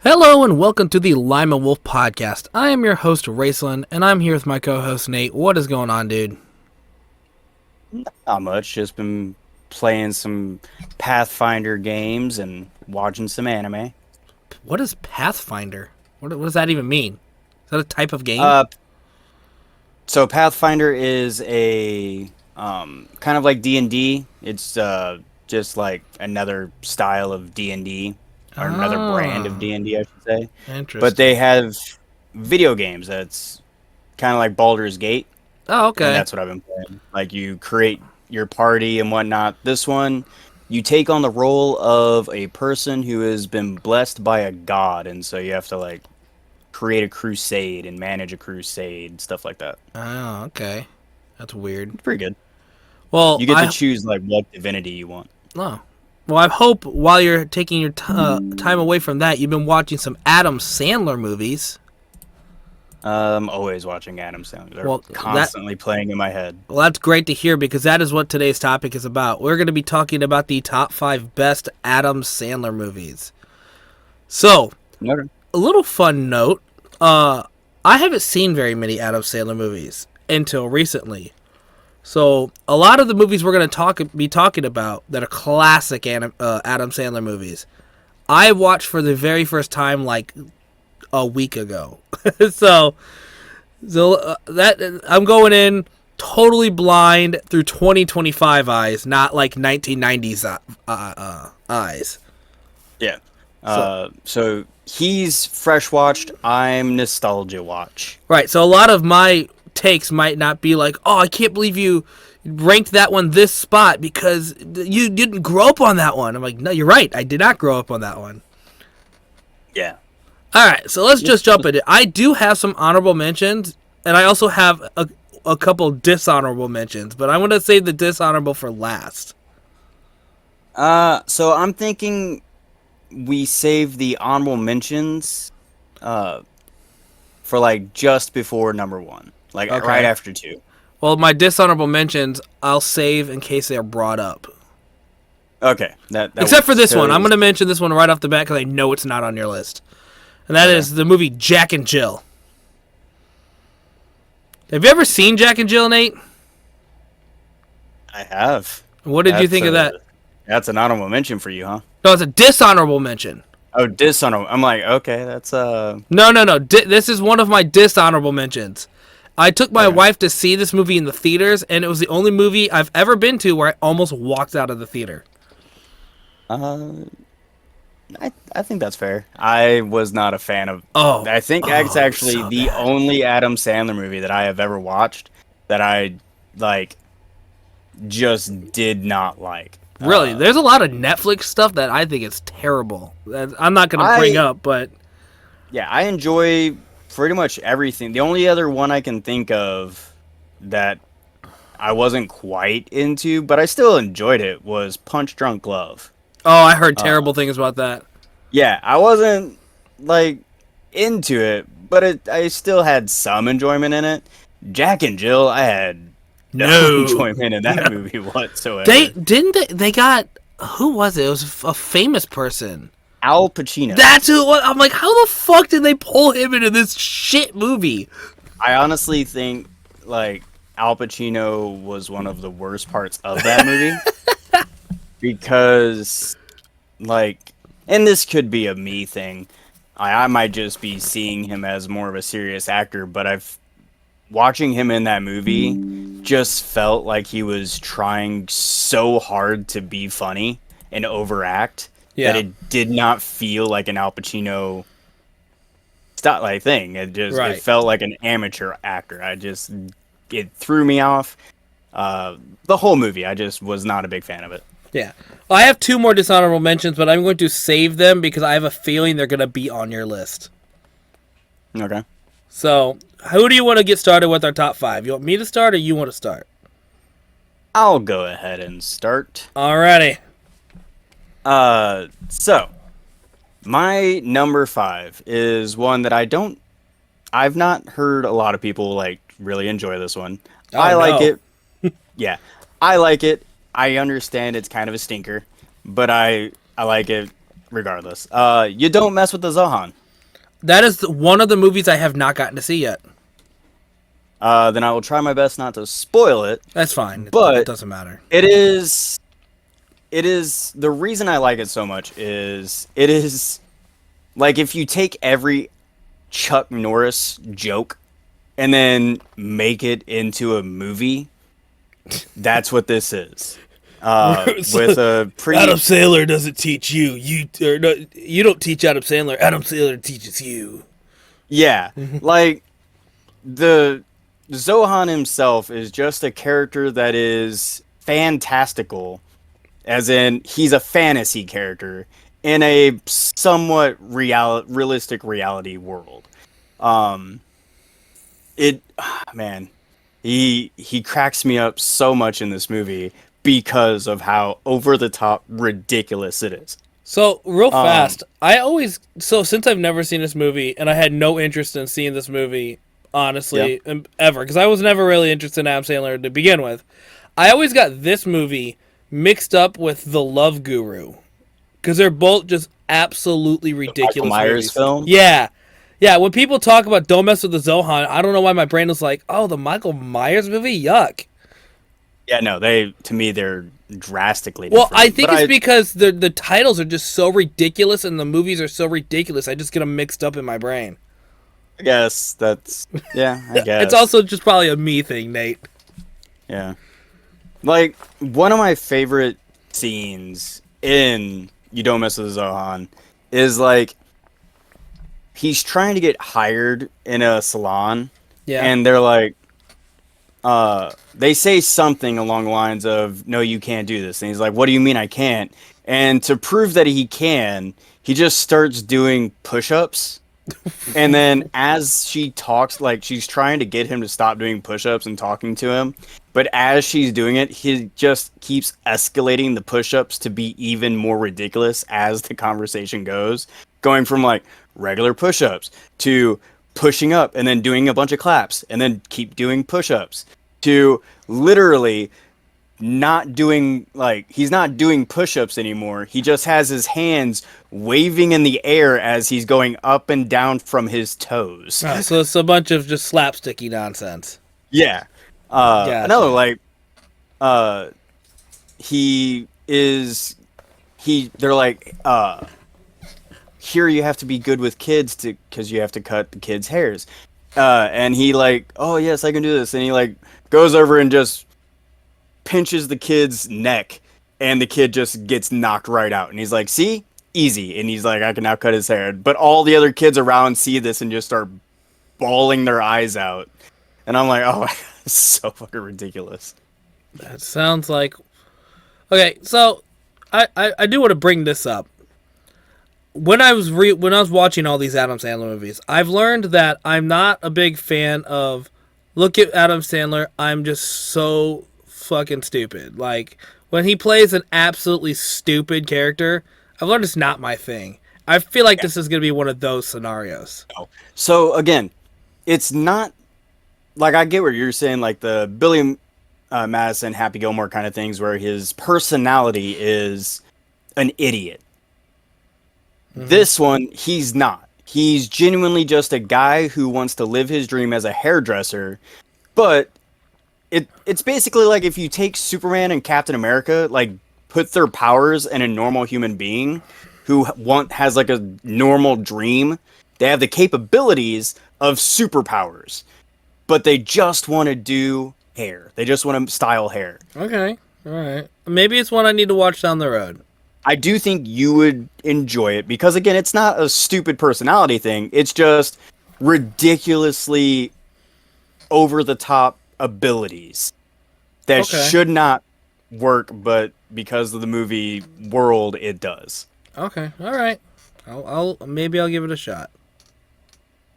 Hello and welcome to the Lima Wolf podcast. I am your host, Raceland, and I'm here with my co-host, Nate. What is going on, dude? Not much. Just been playing some Pathfinder games and watching some anime. What is Pathfinder? What does that even mean? Is that a type of game? So Pathfinder is a kind of like D&D. It's just like another style of D&D or another brand of D&D, I should say. Interesting. But they have video games that's kind of like Baldur's Gate. Oh, okay. And that's what I've been playing. Like you create your party and whatnot. This one, you take on the role of a person who has been blessed by a god, and so you have to like create a crusade and manage a crusade, stuff like that. Oh, okay. That's weird. It's pretty good. Well, You get to choose like what divinity you want. Oh. Well, I hope while you're taking your time away from that, you've been watching some Adam Sandler movies. I'm always watching Adam Sandler. They're constantly playing in my head. Well, that's great to hear because that is what today's topic is about. We're going to be talking about the top 5 best Adam Sandler movies. So, Okay. a little fun note. I haven't seen very many Adam Sandler movies until recently. So, a lot of the movies we're going to be talking about that are classic Adam Sandler movies, I watched for the very first time like a week ago. so that I'm going in totally blind through 2025 eyes, not like 1990s eyes. Yeah. So he's fresh watched. I'm nostalgia watch. Right. So a lot of my takes might not be like, oh, I can't believe you ranked that one this spot because you didn't grow up on that one. I'm like, no, you're right. I did not grow up on that one. Yeah. All right, so let's just jump into it. I do have some honorable mentions, and I also have a couple dishonorable mentions, but I'm going to save the dishonorable for last. So I'm thinking we save the honorable mentions for like just before number 1. Like right after 2. Well, my dishonorable mentions, I'll save in case they are brought up. Okay. That Except for this one. I'm going to mention this one right off the bat because I know it's not on your list. And that is the movie Jack and Jill. Have you ever seen Jack and Jill, Nate? I have. What did you think of that? That's an honorable mention for you, huh? No, it's a dishonorable mention. Oh, dishonorable. I'm like, okay, that's No. This is one of my dishonorable mentions. I took my wife to see this movie in the theaters, and it was the only movie I've ever been to where I almost walked out of the theater. I think that's fair. I was not a fan of. I think it's actually so the only Adam Sandler movie that I have ever watched that I like. Just did not like. Really, there's a lot of Netflix stuff that I think is terrible. That I'm not going to bring up, but yeah, I enjoy pretty much everything. The only other one I can think of that I wasn't quite into, but I still enjoyed it, was Punch Drunk Love. Oh, I heard terrible things about that. Yeah, I wasn't like into it, but I still had some enjoyment in it. Jack and Jill, I had no enjoyment in that movie whatsoever. They got, who was it? It was a famous person. Al Pacino. That's who it was. I'm like, how the fuck did they pull him into this shit movie? I honestly think like Al Pacino was one of the worst parts of that movie. Because, like, and this could be a me thing. I might just be seeing him as more of a serious actor, but watching him in that movie just felt like he was trying so hard to be funny and overact that it did not feel like an Al Pacino thing. It felt like an amateur actor. It threw me off. The whole movie, I just was not a big fan of it. Yeah. Well, I have 2 more dishonorable mentions, but I'm going to save them because I have a feeling they're going to be on your list. Okay. So, who do you want to get started with our top 5? You want me to start or you want to start? I'll go ahead and start. Alrighty. So, my number 5 is one that I've not heard a lot of people, like, really enjoy this one. I like it. Yeah. I like it. I understand it's kind of a stinker, but I like it regardless, you don't mess with the Zohan. That is one of the movies I have not gotten to see yet. Then I will try my best not to spoil it. That's fine. It But doesn't matter. it is the reason I like it so much is it is like if you take every Chuck Norris joke and then make it into a movie, that's what this is. With a pretty Adam Sandler doesn't teach you. You don't teach Adam Sandler. Adam Sandler teaches you. yeah, like the Zohan himself is just a character that is fantastical, as in he's a fantasy character in a somewhat realistic reality world. Um, it man, he cracks me up so much in this movie because of how over the top ridiculous it is. So real fast, since I've never seen this movie and I had no interest in seeing this movie, honestly, ever, because I was never really interested in Adam Sandler to begin with. I always got this movie mixed up with The Love Guru because they're both just absolutely ridiculous Michael Myers movies. film? Yeah. Yeah, when people talk about Don't Mess with the Zohan, I don't know why my brain was like, oh, the Michael Myers movie? Yuck. Yeah, no, they're drastically Well, different. I think it's because the titles are just so ridiculous and the movies are so ridiculous, I just get them mixed up in my brain. I guess that's yeah, I guess. It's also just probably a me thing, Nate. Yeah. Like one of my favorite scenes in You Don't Mess with the Zohan is like he's trying to get hired in a salon, Yeah. and they're like they say something along the lines of, no, you can't do this. And he's like, what do you mean I can't? And to prove that he can, he just starts doing push-ups. And then as she talks, like she's trying to get him to stop doing push-ups and talking to him. But as she's doing it, he just keeps escalating the push-ups to be even more ridiculous as the conversation goes. Going from like regular push-ups to pushing up and then doing a bunch of claps and then keep doing push-ups to literally not doing, like, he's not doing push-ups anymore. He just has his hands waving in the air as he's going up and down from his toes. Oh, so it's a bunch of just slapsticky nonsense. Yeah. Gotcha. Another, like, they're like, here you have to be good with kids because you have to cut the kids' hairs. And he like, oh yes, I can do this. And he like goes over and just pinches the kid's neck, and the kid just gets knocked right out. And he's like, see, easy. And he's like, I can now cut his hair. But all the other kids around see this and just start bawling their eyes out. And I'm like, oh, it's so fucking ridiculous. That sounds like... Okay, so I do want to bring this up. When I was watching all these Adam Sandler movies, I've learned that I'm not a big fan of, look at Adam Sandler, I'm just so fucking stupid. Like, when he plays an absolutely stupid character, I've learned it's not my thing. I feel like this is going to be one of those scenarios. So, again, it's not... Like, I get what you're saying, like the Billy Madison, Happy Gilmore kind of things, where his personality is an idiot. Mm-hmm. This one, he's not. He's genuinely just a guy who wants to live his dream as a hairdresser, but it's basically like if you take Superman and Captain America, like, put their powers in a normal human being who has like a normal dream. They have the capabilities of superpowers, but they just want to do hair. They just want to style hair. Okay, all right. Maybe it's one I need to watch down the road. I do think you would enjoy it because, again, it's not a stupid personality thing. It's just ridiculously over-the-top abilities that should not work, but because of the movie world, it does. Okay, all right. Maybe I'll give it a shot.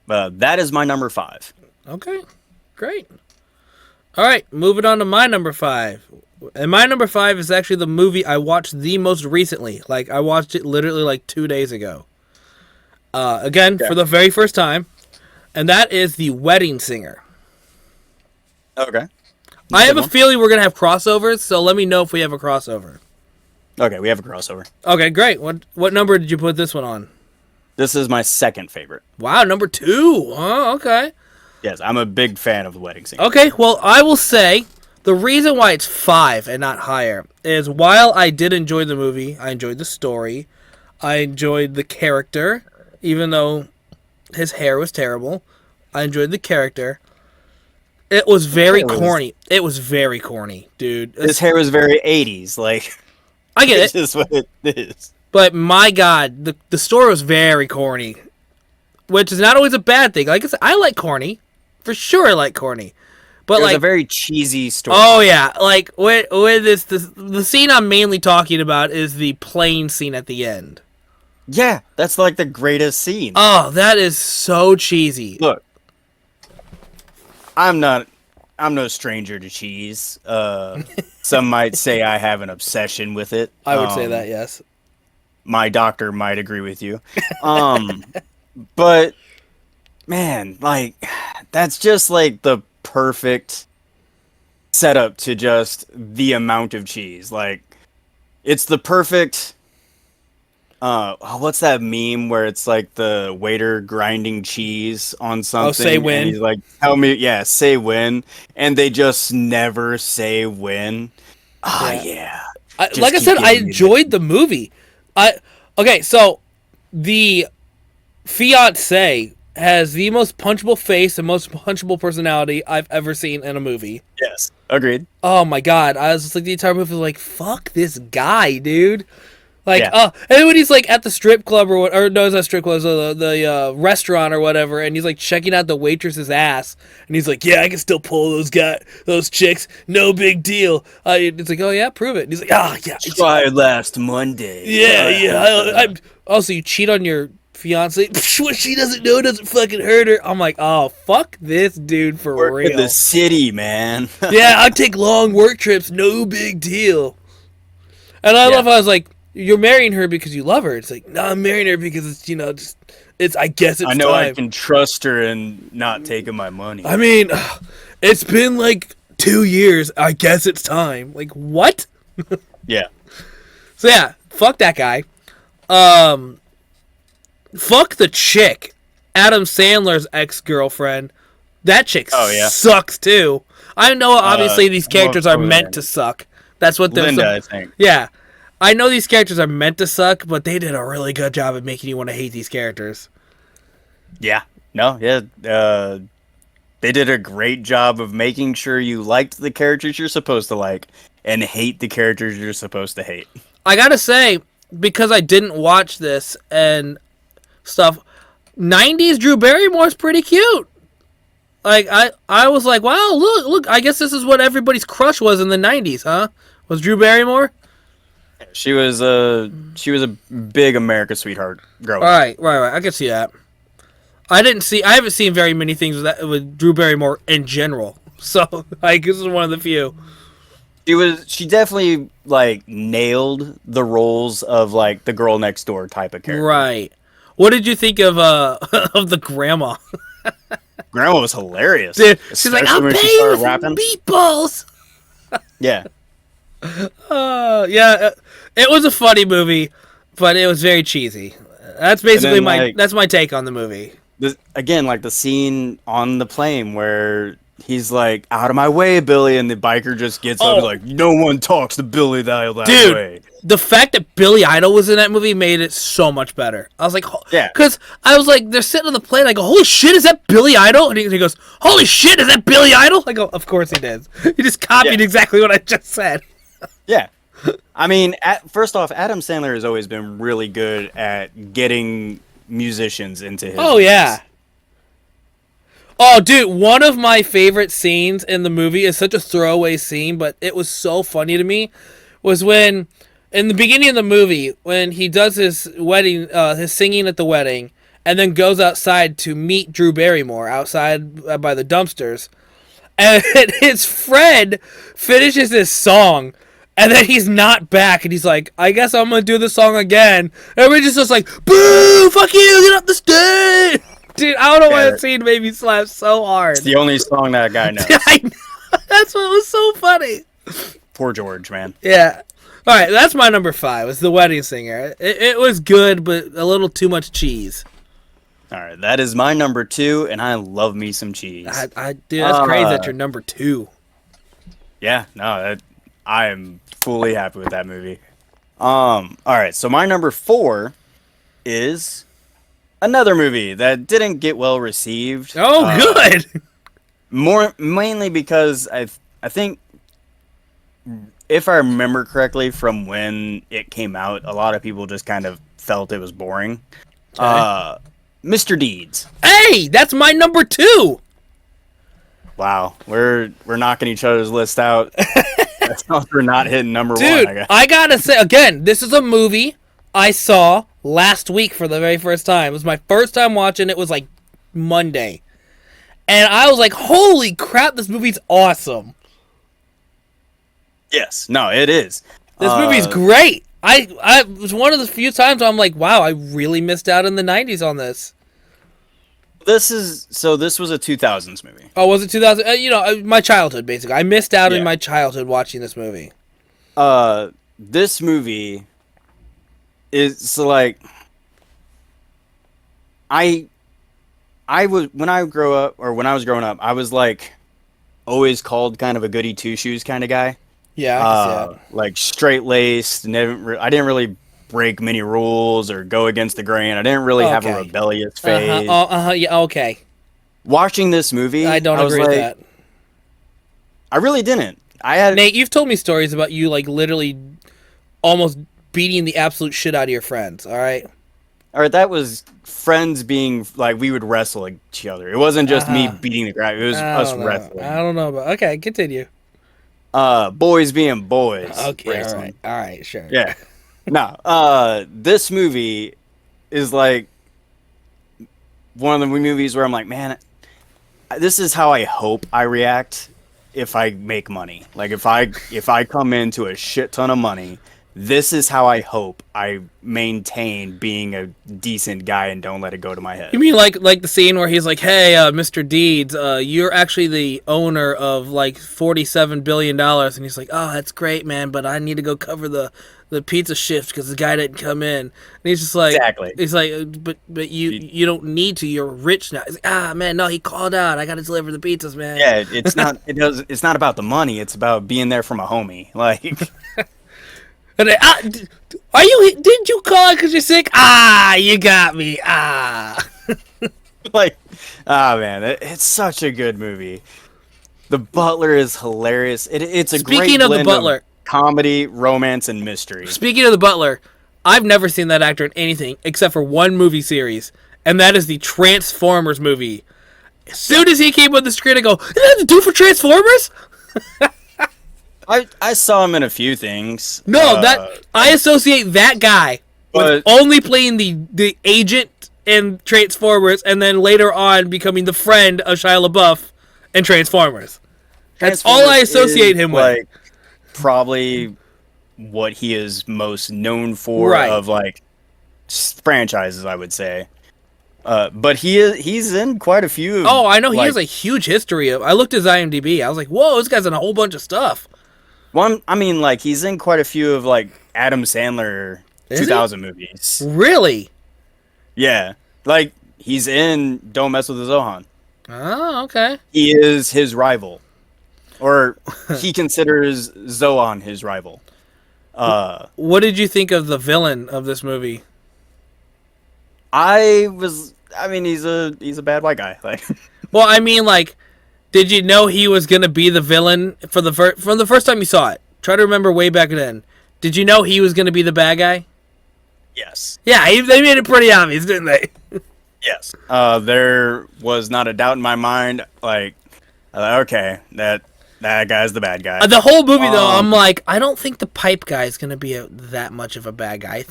That is my number 5. Okay, great. All right, moving on to my number 5. And my number 5 is actually the movie I watched the most recently. Like, I watched it literally like 2 days ago. For the very first time. And that is The Wedding Singer. Okay. I have a feeling we're going to have crossovers, so let me know if we have a crossover. Okay, we have a crossover. Okay, great. What number did you put this one on? This is my second favorite. Wow, number 2. Oh, okay. Yes, I'm a big fan of the wedding scene. Okay, well, I will say the reason why it's 5 and not higher is while I did enjoy the movie, I enjoyed the story, I enjoyed the character, even though his hair was terrible. I enjoyed the character. It was very corny. It was very corny, dude. His hair was very 80s. Like, I get it's it. just what it is. But my God, the story was very corny, which is not always a bad thing. Like I said, I like corny, for sure. I like corny, but It was like a very cheesy story. oh yeah, like with this the scene I'm mainly talking about is the plane scene at the end. Yeah, that's like the greatest scene. Oh, that is so cheesy. Look, I'm no stranger to cheese. Some might say I have an obsession with it. I would say that, yes. My doctor might agree with you. But man, like that's just like the perfect setup to just the amount of cheese. Like it's the perfect what's that meme where it's like the waiter grinding cheese on something? Oh, say when. And he's like, tell me, yeah, say when. And they just never say when. Oh, yeah. Like I said, I enjoyed the movie. Okay, so the fiance has the most punchable face and most punchable personality I've ever seen in a movie. Yes, agreed. Oh my God, I was just like the entire movie was like, fuck this guy, dude. Like, Yeah. and then when he's like at the strip club or no, it's not strip club, it's the restaurant or whatever, and he's like checking out the waitress's ass, and he's like, yeah, I can still pull those chicks, no big deal. It's like, oh yeah, prove it. And he's like, yeah. Tried last Monday. Yeah. Also, you cheat on your fiance. What she doesn't know doesn't fucking hurt her. I'm like, oh, fuck this dude for Work real. in the city, man. Yeah, I take long work trips, no big deal. And I love how I was like, you're marrying her because you love her. It's like, no, I'm marrying her because it's I guess it's I know time. I can trust her and not taking my money. I mean, it's been like 2 years. I guess it's time. Like, what? Yeah. So yeah, fuck that guy. Fuck the chick. Adam Sandler's ex-girlfriend. That chick sucks too. I know obviously these characters are meant to suck. That's what they're Linda, I think. Yeah. I know these characters are meant to suck, but they did a really good job at making you want to hate these characters. Yeah. No, yeah. They did a great job of making sure you liked the characters you're supposed to like and hate the characters you're supposed to hate. I gotta say, because I didn't watch this and stuff, 90s Drew Barrymore's pretty cute. Like, I was like, wow, look, I guess this is what everybody's crush was in the 90s, huh? Was Drew Barrymore? She was a big America sweetheart girl. Right. I can see that. I haven't seen very many things with Drew Barrymore in general. So, like, this is one of the few. She definitely like nailed the roles of like the girl next door type of character. Right. What did you think of of the grandma? Grandma was hilarious. Dude, she's like, I'll pay you with meatballs. Yeah. Yeah, it was a funny movie, but it was very cheesy. That's basically that's my take on the movie. Again, like the scene on the plane where he's like, out of my way, Billy, and the biker just gets up and like, no one talks to Billy that way. The fact that Billy Idol was in that movie made it so much better. I was like, yeah. Because I was like, they're sitting on the plane, I go, holy shit, is that Billy Idol? And he goes, holy shit, is that Billy Idol? I go, of course he did. He just copied exactly what I just said. Yeah. I mean, first off, Adam Sandler has always been really good at getting musicians into his movies. Yeah. Oh, dude, one of my favorite scenes in the movie is such a throwaway scene, but it was so funny to me, was when, in the beginning of the movie, when he does his wedding, his singing at the wedding, and then goes outside to meet Drew Barrymore outside by the dumpsters, and his friend finishes his song, and then he's not back, and he's like, I guess I'm going to do the song again. Everybody's just like, boo, fuck you, get up the stage. Dude, I don't know why that scene made me laugh so hard. It's the only song that guy knows. I know. That's what was so funny. Poor George, man. Yeah. All right, that's my number 5. It's The Wedding Singer. It was good, but a little too much cheese. All right, that is my number 2, and I love me some cheese. Dude, that's crazy that you're number 2. Yeah, no, I am fully happy with that movie. All right, so my number 4 is another movie that didn't get well received. Oh, good. Mainly because I think, if I remember correctly from when it came out, a lot of people just kind of felt it was boring. Okay. Mr. Deeds. Hey, that's my number 2. Wow, we're knocking each other's list out. That sounds we're not hitting number Dude, 1. I guess. I gotta say, again, this is a movie I saw last week for the very first time. It was my first time watching it. Was like Monday. And I was like, holy crap, this movie's awesome. Yes, no, it is. This movie's great. I was one of the few times I'm like, wow, I really missed out in the 90s on this. This was a 2000s movie. Oh, was it 2000? My childhood, basically. I missed out in Yeah. my childhood watching this movie. This movie is like I was when I was growing up, I was like always called kind of a goody two shoes kind of guy. Yeah, I can see that. Like straight laced. I didn't really break many rules or go against the grain. I didn't really have a Okay. rebellious phase. Yeah, okay. Watching this movie, I don't was agree with like, that. I really didn't. I had Nate, you've told me stories about you, like, literally almost beating the absolute shit out of your friends, all right? or that was friends being like we would wrestle each other. It wasn't just me beating the crap. It was I us don't know. wrestling. I don't know about. Okay, continue. Boys being boys. Okay, wrestling. all right, sure. Yeah. No. This movie is like one of the movies where I'm like, man, this is how I hope I react if I make money. Like if I come into a shit ton of money, this is how I hope I maintain being a decent guy and don't let it go to my head. You mean like the scene where he's like, "Hey, Mr. Deeds, you're actually the owner of like $47 billion," and he's like, "Oh, that's great, man, but I need to go cover the pizza shift because the guy didn't come in." And he's just like, Exactly. He's like, but you don't need to. You're rich now. He's like, man, no, he called out. I got to deliver the pizzas, man. Yeah, it's not about the money. It's about being there for my homie. Like, And did you call because you're sick? You got me. like, man, it's such a good movie. The Butler is hilarious. It's a Speaking great of blend The Butler, comedy, romance, and mystery. Speaking of The Butler, I've never seen that actor in anything except for one movie series, and that is the Transformers movie. As soon as he came on the screen, I go, "Did that have to do for Transformers?" I saw him in a few things. No, that I associate that guy with But- only playing the agent in Transformers, and then later on becoming the friend of Shia LaBeouf in Transformers. That's all I associate him with. Like, probably what he is most known for Right. of like franchises, I would say. But he's in quite a few. Oh, I know he like, has a huge history of. I looked at his IMDb. I was like, "Whoa, this guy's in a whole bunch of stuff." I mean, like he's in quite a few of like Adam Sandler Is he? 2000 movies. Really? Yeah, like he's in Don't Mess with the Zohan. Oh, okay. He is his rival, or he considers Zohan his rival. What did you think of the villain of this movie? I mean, he's a bad white guy. Like, Well, I mean, like, did you know he was gonna be the villain from the first time you saw it? Try to remember way back then. Did you know he was gonna be the bad guy? yes, Yeah, they made it pretty obvious, didn't they? yes. There was not a doubt in my mind. Like, okay, that guy's the bad guy. The whole movie, though, I'm like, I don't think the pipe guy is gonna be that much of a bad guy. I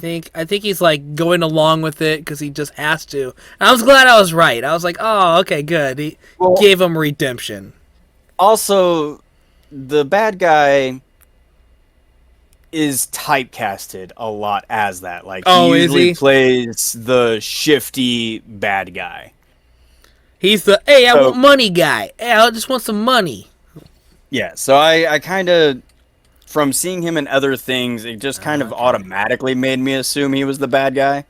think he's like going along with it because he just has to. And I was glad I was right. I was like, oh, okay, good. He gave him redemption. Also, the bad guy is typecasted a lot as that. Like, Oh, he is usually he? plays the shifty bad guy. He's the I want money guy. Hey, I just want some money. Yeah, so I kind of from seeing him in other things, it just kind of automatically made me assume he was the bad guy.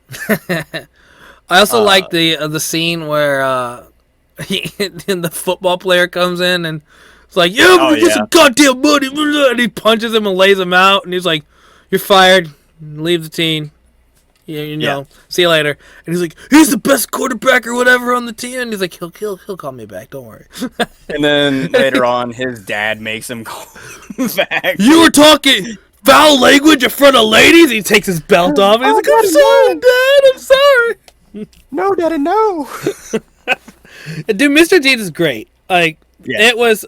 I also like the scene where the football player comes in and it's like, yeah, Oh, get some goddamn money, and he punches him and lays him out, and he's like, "You're fired. Leave the team. Yeah. See you later." And he's like, "He's the best quarterback or whatever on the team." And he's like, "He'll call me back. Don't worry." And then later on, his dad makes him call back. You were talking foul language in front of ladies. He takes his belt off. And he's like, "I'm sorry, Dad. I'm sorry." No, Daddy, no. Dude, Mr. Deeds is great. Like, it was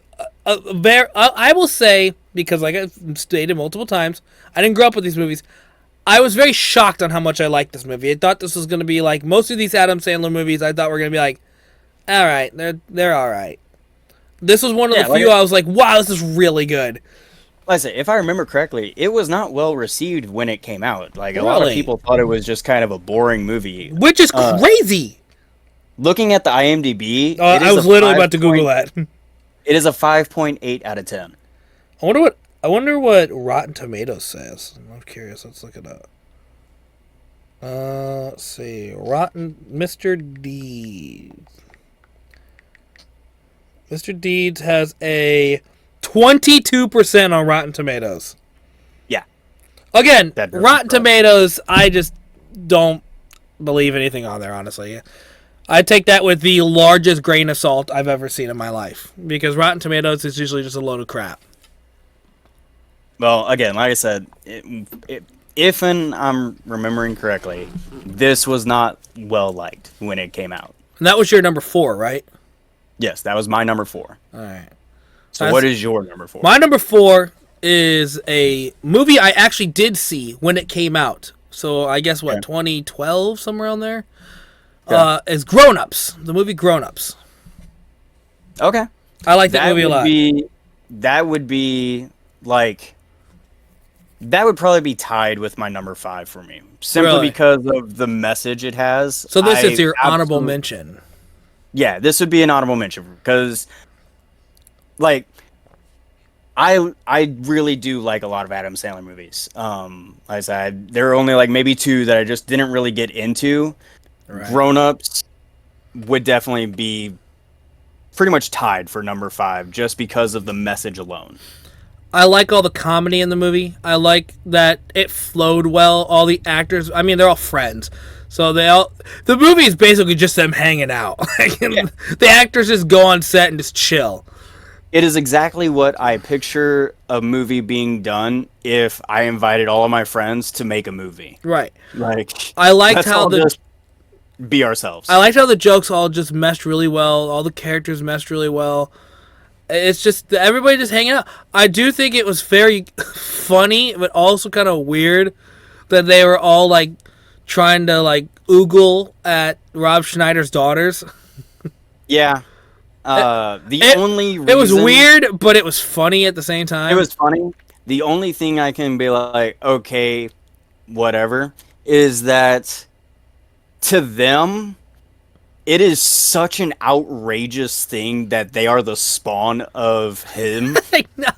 a very. I will say, because like I've stated multiple times, I didn't grow up with these movies. I was very shocked on how much I liked this movie. I thought this was going to be like most of these Adam Sandler movies. I thought were going to be like, all right, they're all right. This was one of the few I was like, wow, this is really good. Like I say, if I remember correctly, it was not well received when it came out. Like a lot of people thought it was just kind of a boring movie, which is crazy. Looking at the IMDb, I was literally about to Google that. It is a 5.8 out of 10. I wonder what Rotten Tomatoes says. I'm curious. Let's look it up. Let's see. Mr. Deeds. Mr. Deeds has a 22% on Rotten Tomatoes. Yeah. Again, Rotten Tomatoes, I just don't believe anything on there, honestly. I take that with the largest grain of salt I've ever seen in my life. Because Rotten Tomatoes is usually just a load of crap. Well, again, like I said, if I'm remembering correctly, this was not well liked when it came out. And that was your number 4, right? Yes, that was my number 4. All right. So what is your number 4? My number 4 is a movie I actually did see when it came out. So I guess, 2012, somewhere around there? Okay. Is Grown Ups. The movie Grown Ups. Okay. I like that movie a lot. That would be, like... That would probably be tied with my number 5 for me. Simply because of the message it has. So this is your honorable mention. Yeah, this would be an honorable mention. Because, like, I really do like a lot of Adam Sandler movies. Like I said, there are only, like, maybe 2 that I just didn't really get into. Right. Grown Ups would definitely be pretty much tied for number 5 just because of the message alone. I like all the comedy in the movie. I like that it flowed well. All the actors, I mean, they're all friends. So the movie is basically just them hanging out. The actors just go on set and just chill. It is exactly what I picture a movie being done if I invited all of my friends to make a movie. Right. Like, I liked how just be ourselves. I liked how the jokes all just meshed really well. All the characters meshed really well. It's just everybody just hanging out. I do think it was very funny, but also kind of weird that they were all like trying to like oogle at Rob Schneider's daughters. Yeah. It was weird, but it was funny at the same time. It was funny. The only thing I can be like, okay, whatever, is that to them, it is such an outrageous thing that they are the spawn of him. I know.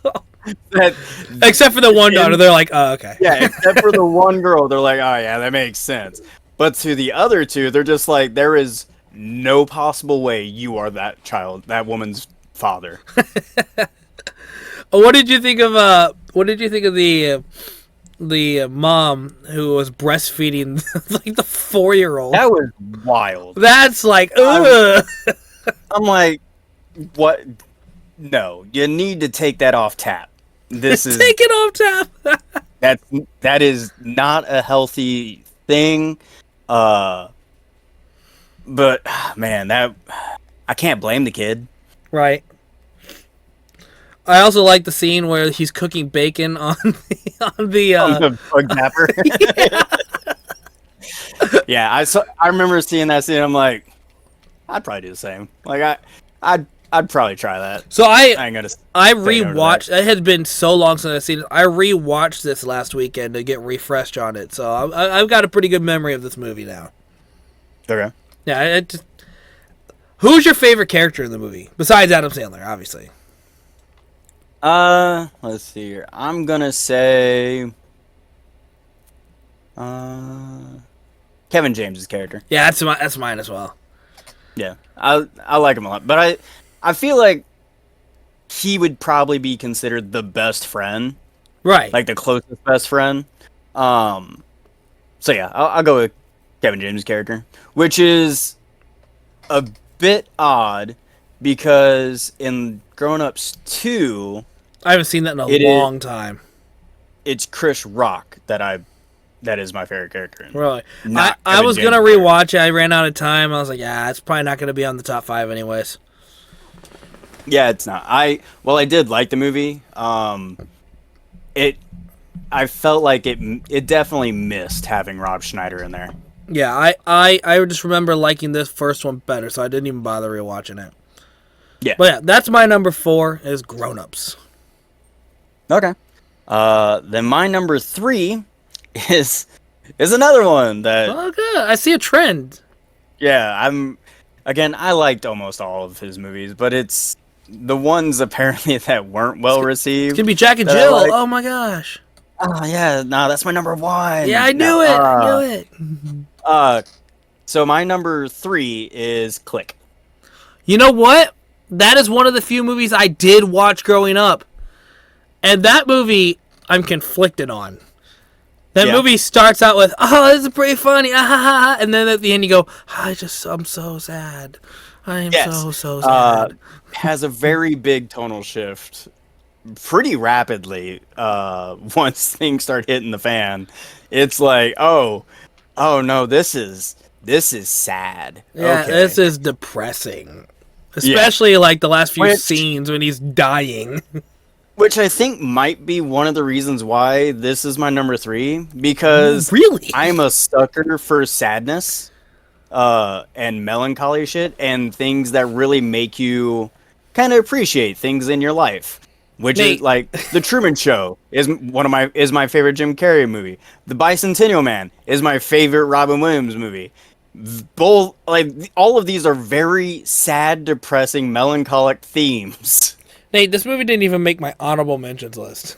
Except for the one daughter, they're like, oh, okay. Yeah, except for the one girl, they're like, oh, yeah, that makes sense. But to the other 2, they're just like, there is no possible way you are that woman's father. What did you think of the mom who was breastfeeding like the 4-year-old? That was wild. That's like, ugh. I'm like, what? No, you need to take that off tap. Take it off tap. that is not a healthy thing. But man, I can't blame the kid. Right. I also like the scene where he's cooking bacon on the bug zapper. Yeah, I remember seeing that scene. I'm like, I'd probably do the same. Like I'd probably try that. So I rewatched. It had been so long since I've seen it. I rewatched this last weekend to get refreshed on it. So I've got a pretty good memory of this movie now. Okay. Yeah. Who's your favorite character in the movie besides Adam Sandler? Obviously. Let's see here. I'm gonna say Kevin James's character. Yeah, that's mine as well. Yeah, I like him a lot, but I feel like he would probably be considered the best friend, Right. like the closest best friend. So yeah, I'll go with Kevin James' character, which is a bit odd because in Grown Ups 2, I haven't seen that in a long time. it's Chris Rock that is my favorite character. Really? Not I Kevin was James' gonna character. rewatch it. I ran out of time. I was like, yeah, it's probably not gonna be on the top 5 anyways. Yeah, it's not. I did like the movie. It I felt like it definitely missed having Rob Schneider in there. Yeah, I just remember liking this first one better, so I didn't even bother rewatching it. Yeah. But yeah, that's my number 4 is Grown Ups. Okay. Then my number 3 is another one that Oh, good. I see a trend. I liked almost all of his movies, but it's the ones apparently that weren't well It's received. gonna be Jack and that I Jill. like. Oh my gosh. Oh yeah, no, that's my number 1. Yeah, I knew it. I knew it. So my number 3 is Click. You know what? That is one of the few movies I did watch growing up. And that movie, I'm conflicted on. That movie starts out with, oh, this is pretty funny, ah, ha, ha, and then at the end you go, I'm so sad. I am so sad. Has a very big tonal shift pretty rapidly once things start hitting the fan. It's like, oh no, this is sad. Yeah, okay. This is depressing. Especially like the last few scenes when he's dying. Which I think might be one of the reasons why this is my number 3, because Really? I'm a sucker for sadness and melancholy shit and things that really make you kind of appreciate things in your life. Which is like The Truman Show is my favorite Jim Carrey movie. The Bicentennial Man is my favorite Robin Williams movie. Both, like, all of these are very sad, depressing, melancholic themes. Nate, this movie didn't even make my honorable mentions list.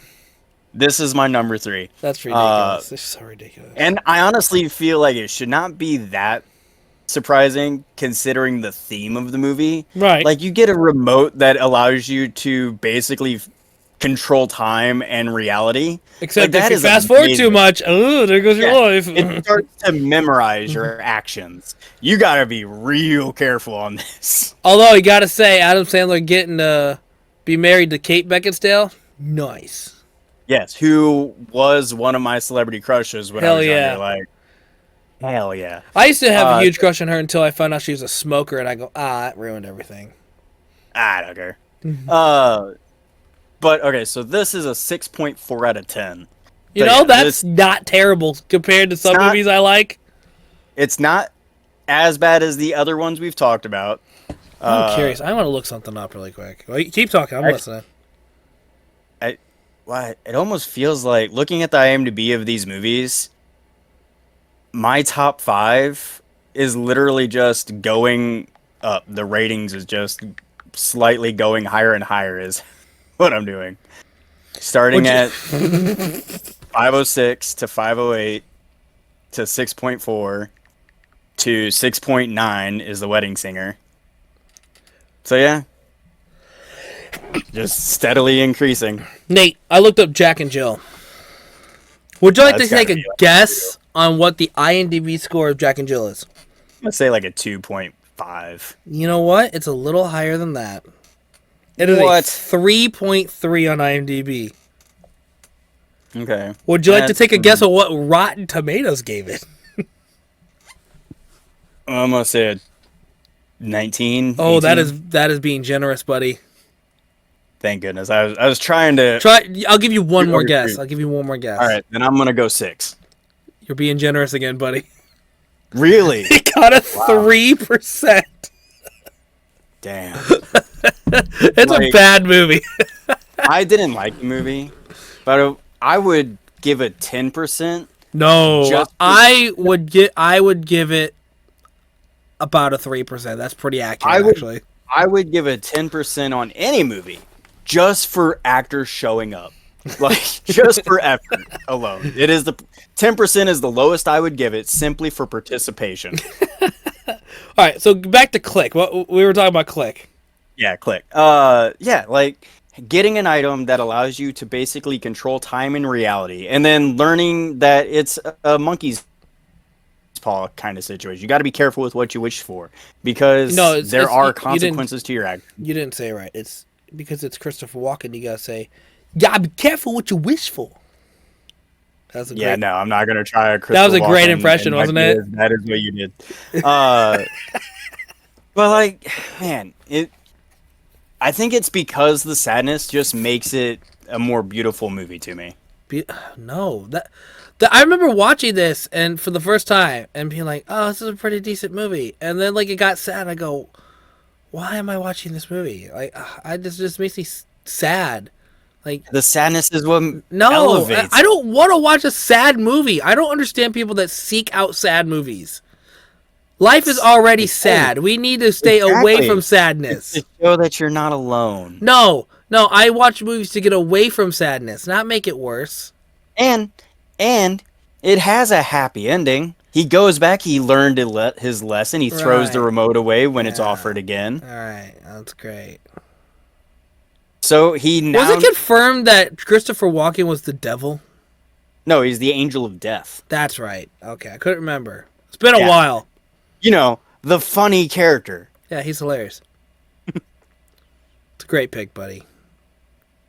This is my number 3. That's ridiculous. It's so ridiculous. And I honestly feel like it should not be that surprising considering the theme of the movie. Right. Like, you get a remote that allows you to basically control time and reality. Except like, if you fast forward too much, oh, there goes your life. It starts to memorize your actions. You gotta be real careful on this. Although, you gotta say, Adam Sandler getting to be married to Kate Beckinsale, nice. Yes, who was one of my celebrity crushes when I was younger. Like, hell yeah. I used to have a huge crush on her until I found out she was a smoker, and I go, that ruined everything. I don't care. But, okay, so this is a 6.4 out of 10. You know, that's not terrible compared to some movies I like. It's not as bad as the other ones we've talked about. I'm curious. I want to look something up really quick. Well, keep talking. I'm listening. It almost feels like, looking at the IMDb of these movies, my top 5 is literally just going up. The ratings is just slightly going higher and higher is what I'm doing. Starting at 506 to 508 to 6.4 to 6.9 is The Wedding Singer. So yeah, just steadily increasing. Nate, I looked up Jack and Jill. Would you like to take a guess on what the IMDb score of Jack and Jill is? Let's say like a 2.5. You know what? It's a little higher than that. It is a 3.3 on IMDb. Okay. Would you like to take a guess on what Rotten Tomatoes gave it? I'm gonna say a 19. Oh, 18. that is being generous, buddy. Thank goodness. I was trying to I'll give you one more guess. I'll give you one more guess. All right, then I'm gonna go 6. You're being generous again, buddy. Really? It got a 3%. Damn. It's a bad movie. I didn't like the movie, but I would give it 10%. No, I would give it about a 3%. That's pretty accurate, actually. I would give it 10% on any movie just for actors showing up. Like, just for effort alone. It is 10% is the lowest I would give it, simply for participation. All right, so back to Click. What we were talking about Click. Yeah, Click. Yeah, like getting an item that allows you to basically control time and reality, and then learning that it's a monkey's paw kind of situation. You got to be careful with what you wish for, because there are consequences to your action. You didn't say it right. It's because it's Christopher Walken. You gotta say, you gotta be careful what you wish for. No, I'm not gonna try a Christopher That was a great Walken impression, wasn't it? That is what you did. But like, man, I think it's because the sadness just makes it a more beautiful movie to me. No, I remember watching this and for the first time and being like, "Oh, this is a pretty decent movie," and then like it got sad. And I go, "Why am I watching this movie? Like, just makes me sad." Like, the sadness is what elevates. I don't want to watch a sad movie. I don't understand people that seek out sad movies. Life is already sad. We need to stay away from sadness. It's to show that you're not alone. No, I watch movies to get away from sadness, not make it worse. And it has a happy ending. He goes back, he learned his lesson, he throws the remote away when it's offered again. All right, that's great. So he now... Was it confirmed that Christopher Walken was the devil? No, he's the angel of death. That's right. Okay, I couldn't remember. It's been a while. You know, the funny character. Yeah, he's hilarious. It's a great pick, buddy.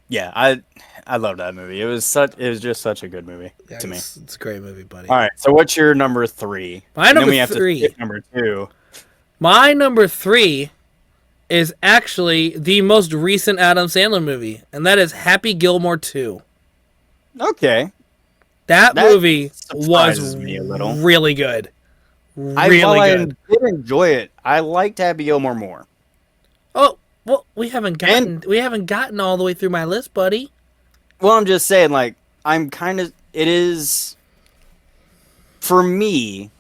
Yeah, I love that movie. It was just such a good movie to me. It's a great movie, buddy. All right, so what's your number 3? My number 3. Number 2. My number 3 is actually the most recent Adam Sandler movie, and that is Happy Gilmore 2. Okay. That movie was really good. Really good. I did enjoy it. I liked Happy Gilmore more. Oh, well, we haven't gotten all the way through my list, buddy. Well, I'm just saying, like, it is, for me,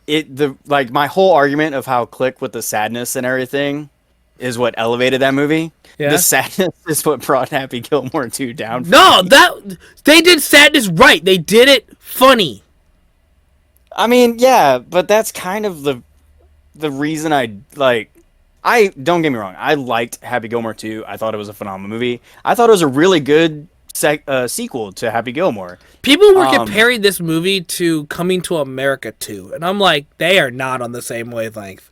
my whole argument of how Click with the sadness and everything is what elevated that movie. Yeah. The sadness is what brought Happy Gilmore 2 down. No, they did sadness right. They did it funny. I mean, yeah, but that's kind of the reason I don't get me wrong. I liked Happy Gilmore 2. I thought it was a phenomenal movie. I thought it was a really good sequel to Happy Gilmore. People were comparing this movie to Coming to America 2, and I'm like, they are not on the same wavelength.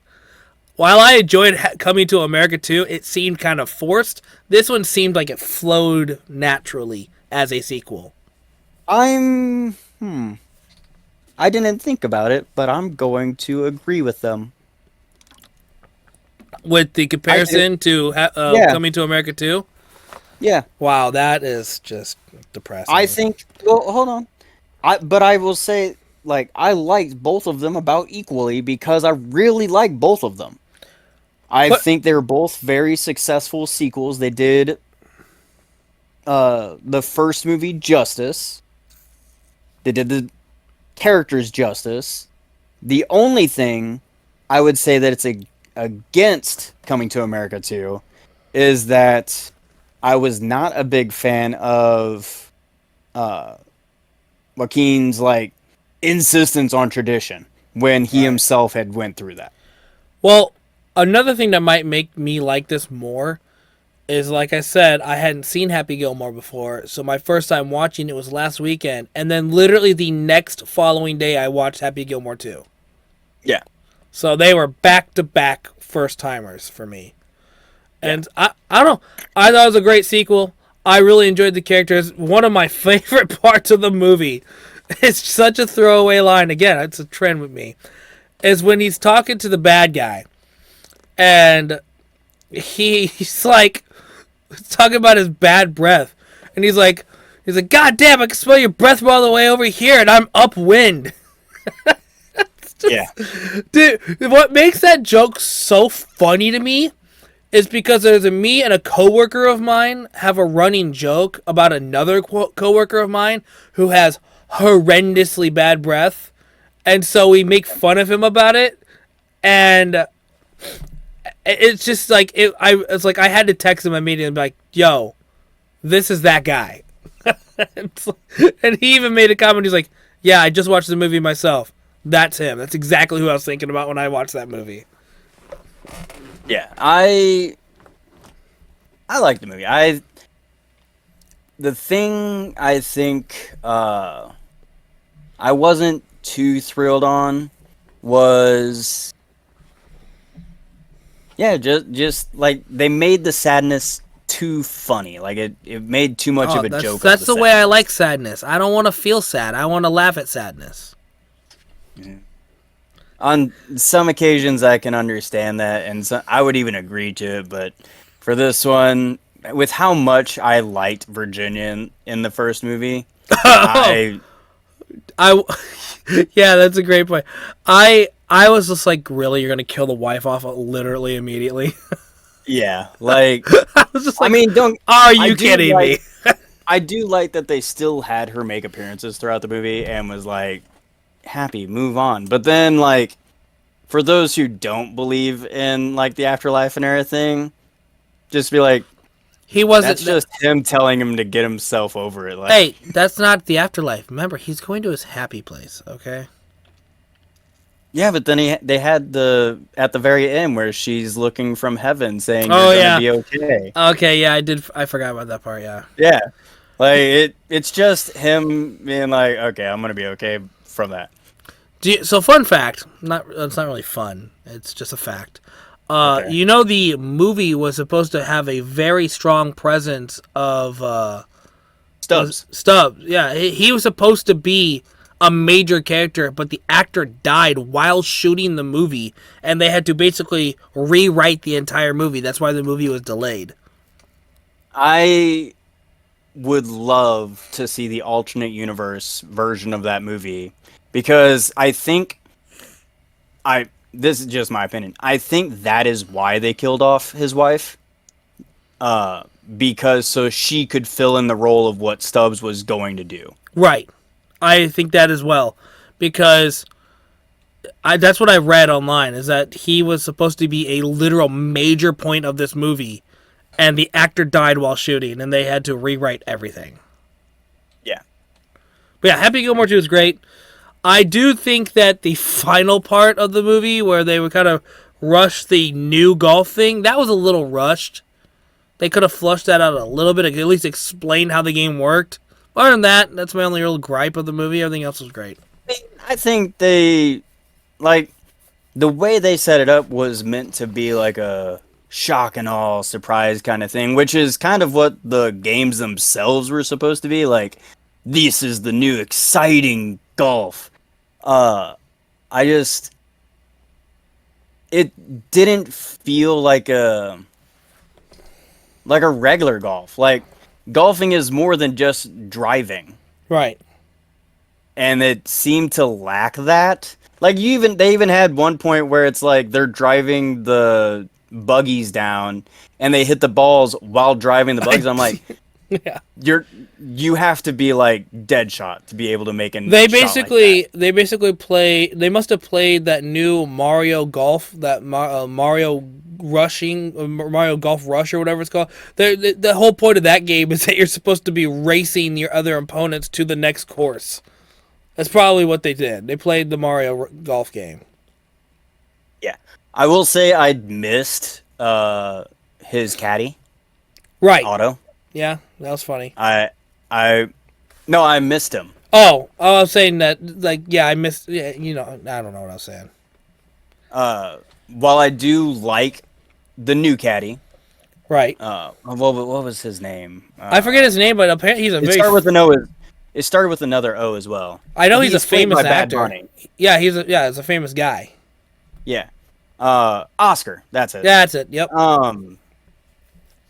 While I enjoyed Coming to America 2, it seemed kind of forced. This one seemed like it flowed naturally as a sequel. I didn't think about it, but I'm going to agree with them. With the comparison to Coming to America 2? Yeah. Wow, that is just depressing. I think... Well, hold on. But I will say, like, I liked both of them about equally because I really like both of them. I think they're both very successful sequels. They did the first movie justice. They did the characters justice. The only thing I would say that it's against Coming to America 2 is that I was not a big fan of Joaquin's like insistence on tradition when he himself had went through that. Well, another thing that might make me like this more is, like I said, I hadn't seen Happy Gilmore before, so my first time watching it was last weekend, and then literally the next following day I watched Happy Gilmore 2. Yeah. So they were back-to-back first-timers for me. And I don't know. I thought it was a great sequel. I really enjoyed the characters. One of my favorite parts of the movie, it's such a throwaway line, again, it's a trend with me, is when he's talking to the bad guy. And he's like talking about his bad breath. And he's like, God damn, I can smell your breath all the way over here and I'm upwind. Yeah. Dude, what makes that joke so funny to me is because me and a coworker of mine have a running joke about another coworker of mine who has horrendously bad breath. And so we make fun of him about it. And It's just like it's like I had to text him immediately and be like, "Yo, this is that guy." And he even made a comment. He's like, "Yeah, I just watched the movie myself. That's him. That's exactly who I was thinking about when I watched that movie." Yeah, I like the movie. The thing I think I wasn't too thrilled on was just like they made the sadness too funny. Like it made too much of a joke. That's of the way I sadness. like sadness. I don't want to feel sad. I want to laugh at sadness. On some occasions, I can understand that, and so, I would even agree to it. But for this one, with how much I liked Virginia in the first movie, I I yeah, that's a great point. I was just like, really, you're gonna kill the wife off literally immediately? yeah, like I was just like, I mean, don't are I you do kidding me? I do like that they still had her make appearances throughout the movie and was like happy, move on. But then like for those who don't believe in like the afterlife and everything, just be like, He wasn't. that's just him telling him to get himself over it. Like, Hey, that's not the afterlife. Remember, he's going to his happy place. Okay. yeah, but then they had the at the very end where she's looking from heaven saying Oh, you're yeah. gonna be okay. Okay. Yeah, I did. I forgot about that part. Yeah. Yeah, like it's just him being like, okay, I'm gonna be okay from that. So, fun fact. It's not really fun. It's just a fact. Okay. You know, the movie was supposed to have a very strong presence of Stubbs. Stubbs. Yeah, he was supposed to be a major character, but the actor died while shooting the movie, and they had to basically rewrite the entire movie. That's why the movie was delayed. I would love to see the alternate universe version of that movie because I think this is just my opinion. I think that is why they killed off his wife. Because so she could fill in the role of what Stubbs was going to do. Right. I think that as well, because that's what I read online, is that he was supposed to be a literal major point of this movie, and the actor died while shooting, and they had to rewrite everything. Yeah. But yeah, Happy Gilmore 2 is great. I do think that the final part of the movie, where they would kind of rush the new golf thing, that was a little rushed. They could have flushed that out a little bit, at least explained how the game worked. Other than that, that's my only real gripe of the movie. Everything else was great. I think they, like, the way they set it up was meant to be like a shock and awe surprise kind of thing, which is kind of what the games themselves were supposed to be. Like, this is the new exciting golf. It didn't feel like a regular golf. Like, golfing is more than just driving. Right. And it seemed to lack that. Like they even had one point where it's like they're driving the buggies down and they hit the balls while driving the buggies. I'm like, yeah. You have to be like dead shot to be able to make an. They basically must have played that new Mario Golf, that Mario Golf Rush or whatever it's called. The whole point of that game is that you're supposed to be racing your other opponents to the next course. That's probably what they did. They played the Mario Golf game. Yeah, I will say I missed his caddy. Right. Otto. Yeah, that was funny. I missed him. Oh, I was saying that, like, yeah, I missed. Yeah, I don't know what I was saying. While I do like the new caddy, right? What was his name? I forget his name, but apparently he's a very. It started with another O as well. I know he's a famous actor. Bad Bunny. Yeah, he's a famous guy. Yeah, Oscar. That's it. That's it. Yep.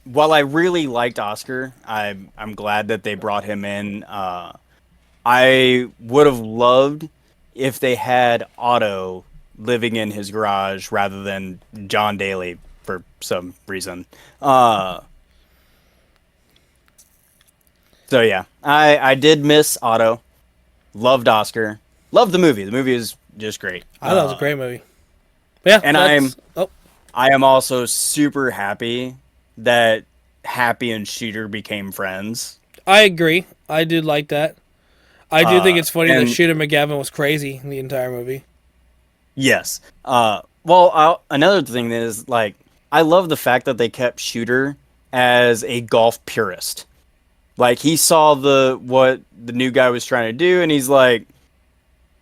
While I really liked Oscar, I'm glad that they brought him in. I would have loved if they had Otto living in his garage rather than John Daly for some reason. So yeah, I did miss Otto. Loved Oscar. Loved the movie. The movie is just great. I thought it was a great movie. But yeah, and I am also super happy that Happy and Shooter became friends. I agree. I did like that. I do think it's funny that And Shooter McGavin was crazy in the entire movie. yes. Well, another thing is like I love the fact that they kept Shooter as a golf purist. Like he saw what the new guy was trying to do, and he's like,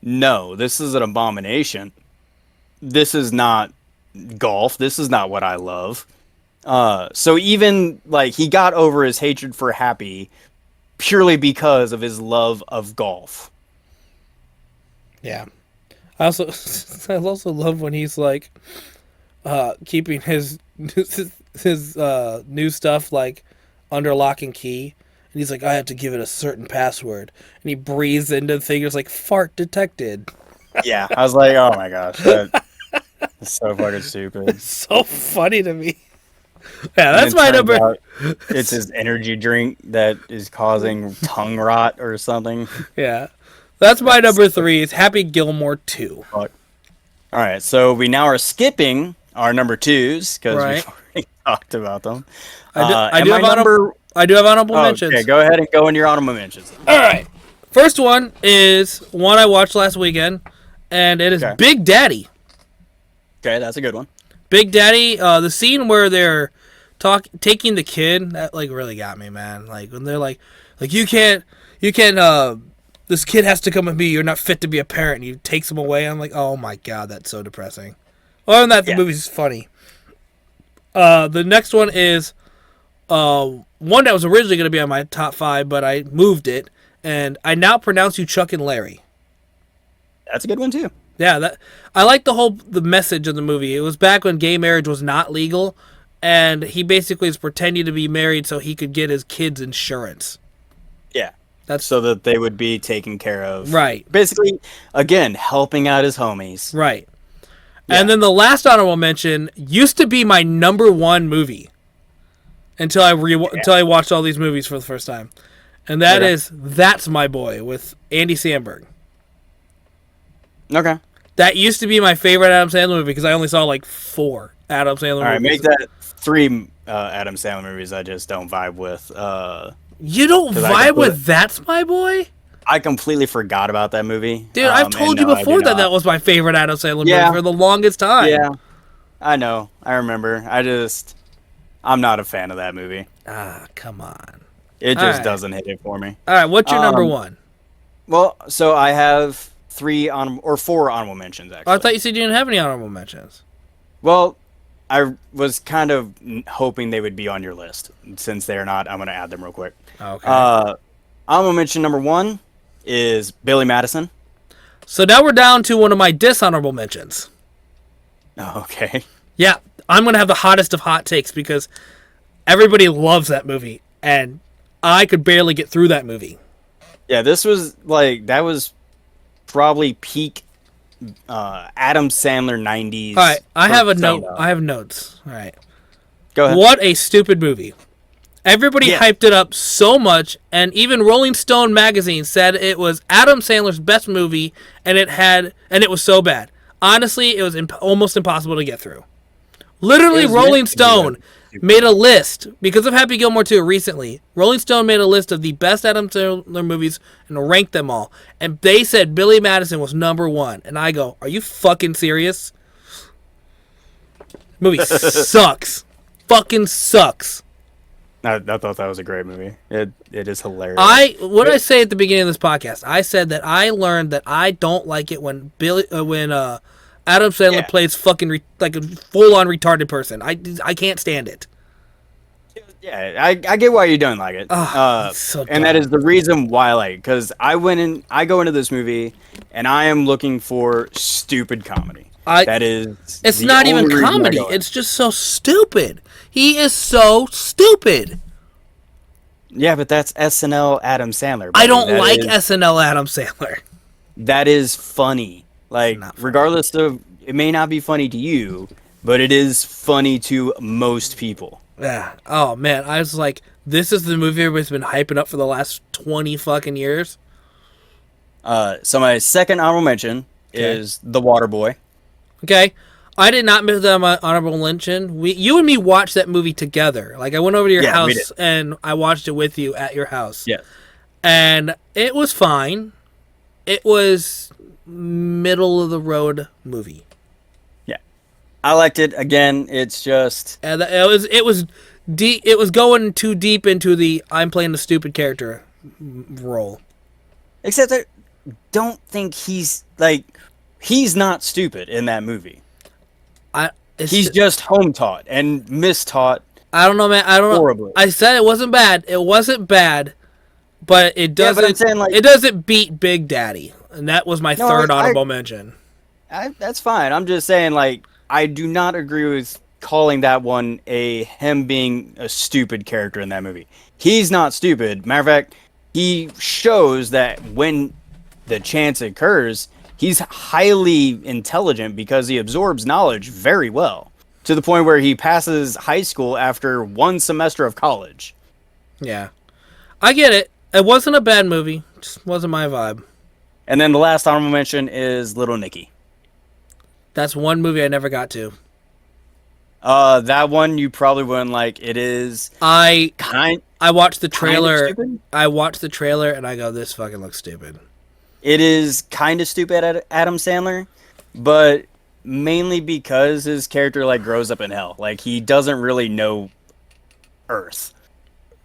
"No, this is an abomination. This is not golf. This is not what I love." So even like he got over his hatred for Happy purely because of his love of golf. Yeah. I also I also love when he's like keeping his new stuff like under lock and key. And he's like, I have to give it a certain password. And he breathes into the thing. It's like, fart detected. Yeah, I was like, "Oh my gosh, that's so fucking stupid." It's so funny to me. Yeah, And that's it my turns number. out it's his energy drink that is causing tongue rot or something. Yeah. That's my number 3. It's Happy Gilmore 2. Fuck. All right, so we now are skipping our number twos because Right. we've already talked about them. I And do my have honorable mentions. Okay, go ahead and go in your honorable mentions. All right. First one is one I watched last weekend, and it is Okay. Big Daddy. Okay, that's a good one. Big Daddy, the scene where they're taking the kid, that like really got me, man. Like when they're like you can't, this kid has to come with me. You're not fit to be a parent. And he takes him away. I'm like, oh my god, that's so depressing. Other than that, the Yeah. movie's funny. The next one is one that was originally going to be on my top 5, but I moved it, and I now pronounce you Chuck and Larry. That's a good one too. Yeah, that I like the message of the movie. It was back when gay marriage was not legal, and he basically is pretending to be married so he could get his kids insurance. Yeah. That's So that they would be taken care of. right, Basically, again, helping out his homies. right. Yeah. And then the last honorable mention used to be my number 1 movie until until I watched all these movies for the first time, and that Okay. is That's My Boy with Andy Samberg. Okay. That used to be my favorite Adam Sandler movie because I only saw like 4 Adam Sandler All right, movies. make that 3 Adam Sandler movies I just don't vibe with. You don't 'Cause I vibe could put- with That's My Boy? I completely forgot about that movie. Dude, I've And told you no, I before do that not. was my favorite Adam Sandler Yeah. movie for the longest time. Yeah, I know. I remember. I'm not a fan of that movie. Ah, come on. It just Alright. doesn't hit it for me. All right, what's your number Um, 1? Well, so I have 4 honorable mentions actually. Oh, I thought you said you didn't have any honorable mentions. Well, I was kind of hoping they would be on your list. Since they're not, I'm going to add them real quick. Okay. Honorable mention number 1 is Billy Madison. So now we're down to one of my dishonorable mentions. Okay. Yeah, I'm going to have the hottest of hot takes because everybody loves that movie, and I could barely get through that movie. Yeah, that was probably peak Adam Sandler 90s. All right, I have a persona. note. I have notes. All right. Go ahead. What a stupid movie. Everybody Yeah. hyped it up so much, and even Rolling Stone magazine said it was Adam Sandler's best movie, and it was so bad. Honestly, it was almost impossible to get through. Literally, It was Rolling meant to be Stone a- made a list because of Happy Gilmore 2 recently. Rolling Stone made a list of the best Adam Sandler movies and ranked them all, and they said Billy Madison was number 1. And I go, "Are you fucking serious?" Movie sucks. Fucking sucks. I thought that was a great movie. It is hilarious. What did I say at the beginning of this podcast? I said that I learned that I don't like it when Adam Sandler Yeah. plays fucking like a full on retarded person. I can't stand it. Yeah, I get why you don't like it. It's so and that dumb. is the reason why I like it. Because I go into this movie, and I am looking for stupid comedy. It's the not even only reason I comedy. go in. It's just so stupid. He is so stupid. Yeah, but that's SNL Adam Sandler. I buddy. don't That like is- SNL Adam Sandler. That is funny. Like, not funny. regardless of, it may not be funny to you, but it is funny to most people. Yeah. Oh man, I was like, this is the movie everybody's been hyping up for the last 20 fucking years. So my second honorable mention is The Waterboy. Okay. I did not miss that my honorable mention. You and me watched that movie together. Like I went over to your Yeah, we did. house and I watched it with you at your house, Yeah. and it was fine. It was middle of the road movie. Yeah. I liked it. Again, it's just And it was deep. It was going too deep into the I'm playing the stupid character role. except I don't think he's not stupid in that movie. I it's He's just home taught and mistaught I don't know, man. I don't know. horribly. I said it wasn't bad. It wasn't bad, but it Yeah, doesn't. but I'm saying, like, it doesn't beat Big Daddy, and that was my No, third honorable mention. that's fine. I'm just saying, like, I do not agree with calling that one him being a stupid character in that movie. He's not stupid. Matter of fact, he shows that when the chance occurs, he's highly intelligent because he absorbs knowledge very well to the point where he passes high school after one semester of college. Yeah, I get it. It wasn't a bad movie. Just wasn't my vibe. And then the last honorable mention is Little Nicky. That's one movie I never got to. That one you probably wouldn't like. It is I kind. I watched the Kind of trailer. stupid? I watched the trailer and I go, this fucking looks stupid. It is kind of stupid at Adam Sandler, but mainly because his character like grows up in hell. Like he doesn't really know Earth.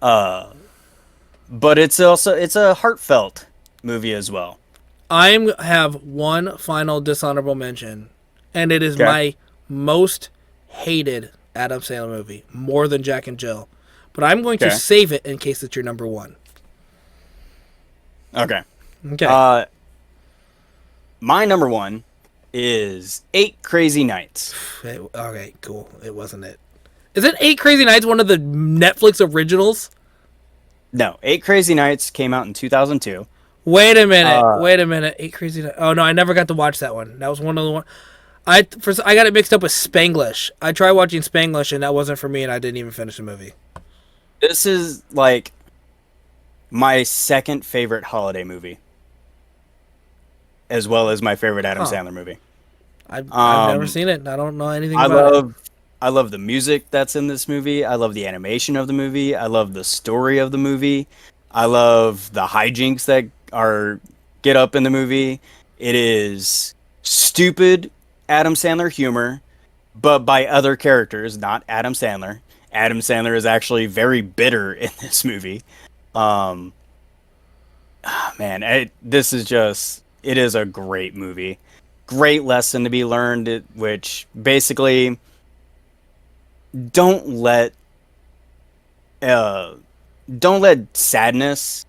But it's a heartfelt movie as well. I have one final dishonorable mention, and it is Okay. my most hated Adam Sandler movie, more than Jack and Jill. But I'm going to Okay. save it in case it's your number one. Okay. Okay. My number one is 8 Crazy Nights. Okay, cool. It wasn't it. Isn't 8 Crazy Nights one of the Netflix originals? No, 8 Crazy Nights came out in 2002. Wait a minute. 8 Crazy Nights. Oh no, I never got to watch that one. That was one of the one. I got it mixed up with Spanglish. I tried watching Spanglish and that wasn't for me, and I didn't even finish the movie. This is like my second favorite holiday movie, as well as my favorite Adam Sandler movie. I've never seen it. I don't know anything about it. I love the music that's in this movie. I love the animation of the movie. I love the story of the movie. I love the hijinks that get up in the movie. It is stupid Adam Sandler humor, but by other characters, not Adam Sandler. Adam Sandler is actually very bitter in this movie. This is just, it is a great movie. Great lesson to be learned, which basically don't let sadness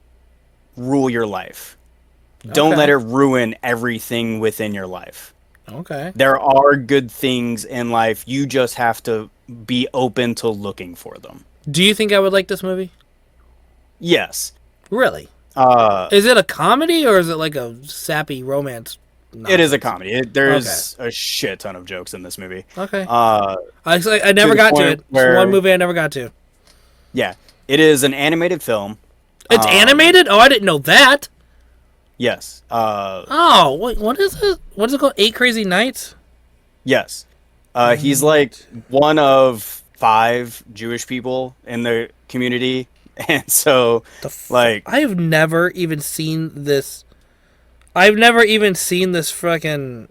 rule your life. Don't Okay. let it ruin everything within your life. Okay. There are good things in life. You just have to be open to looking for them. Do you think I would like this movie? Yes. Really? Uh, Is it a comedy or is it like a sappy romance? it is a comedy. There's a shit ton of jokes in this movie. Okay. Uh, I never the got to point it. It's where- one movie I never got to. yeah. It is an animated film. It's animated? Oh, I didn't know that. Yes. Oh, wait, what is it? What is it called? 8 Crazy Nights? Yes. He's like one of 5 Jewish people in the community. And so, like, I have never even seen this. I've never even seen this fucking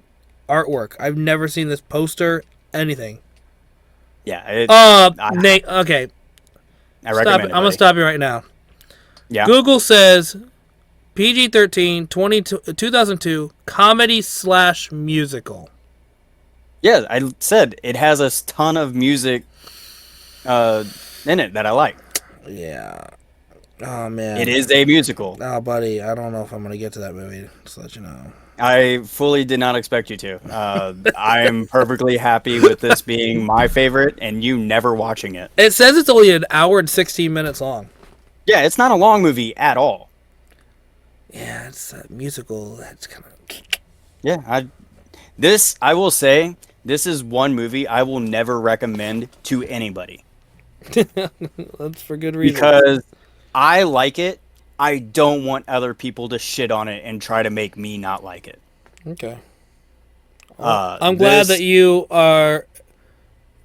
artwork. I've never seen this poster, anything. yeah. Nate, okay. I Stop recommend it. it. I'm going to buddy. stop you right now. Yeah. Google says PG-13, 2002, comedy/musical. Yeah, I said it has a ton of music in it that I like. Yeah. Oh, man. It is a musical. Oh, buddy, I don't know if I'm going to get to that movie, just to let you know. I fully did not expect you to. I'm perfectly happy with this being my favorite and you never watching it. It says it's only an hour and 16 minutes long. Yeah, it's not a long movie at all. Yeah, it's a musical. That's kind of... Yeah, I will say, this is one movie I will never recommend to anybody. That's for good reason. Because I like it. I don't want other people to shit on it and try to make me not like it. Okay. I'm glad that your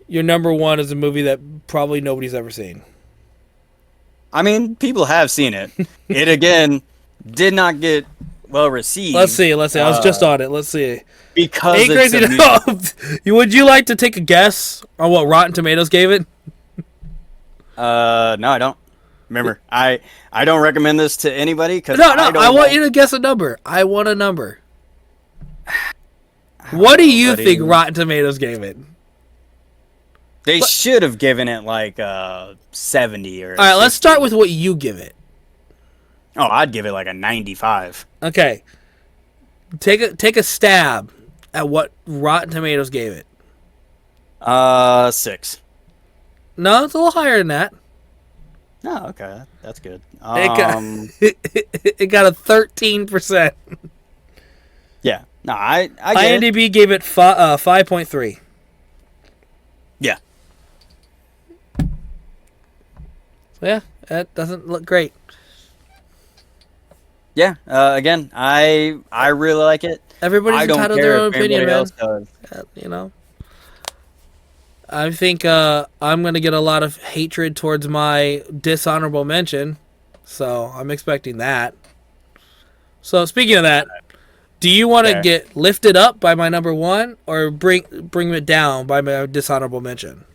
number one is a movie that probably nobody's ever seen. I mean, people have seen it. It again did not get well received. Let's see. I was just on it. Let's see. Because Ain't crazy to know. Would you like to take a guess on what Rotten Tomatoes gave it? No, I don't. Remember, I don't recommend this to anybody because No. I want you to guess a number. I want a number. What do you think Rotten Tomatoes gave it? They should have given it like 70 or. All right, let's start with what you give it. Oh, I'd give it like a 95. Okay, take a stab at what Rotten Tomatoes gave it. 6. No, it's a little higher than that. Oh, okay, that's good. It got a 13%. Yeah, no, I get it. IMDb gave it 5.3. Yeah. So yeah, that doesn't look great. Yeah, again, I really like it. Everybody's entitled to their own opinion, man. Does. You know, I think I'm gonna get a lot of hatred towards my dishonorable mention, so I'm expecting that. So speaking of that, do you want to get lifted up by my number one, or bring it down by my dishonorable mention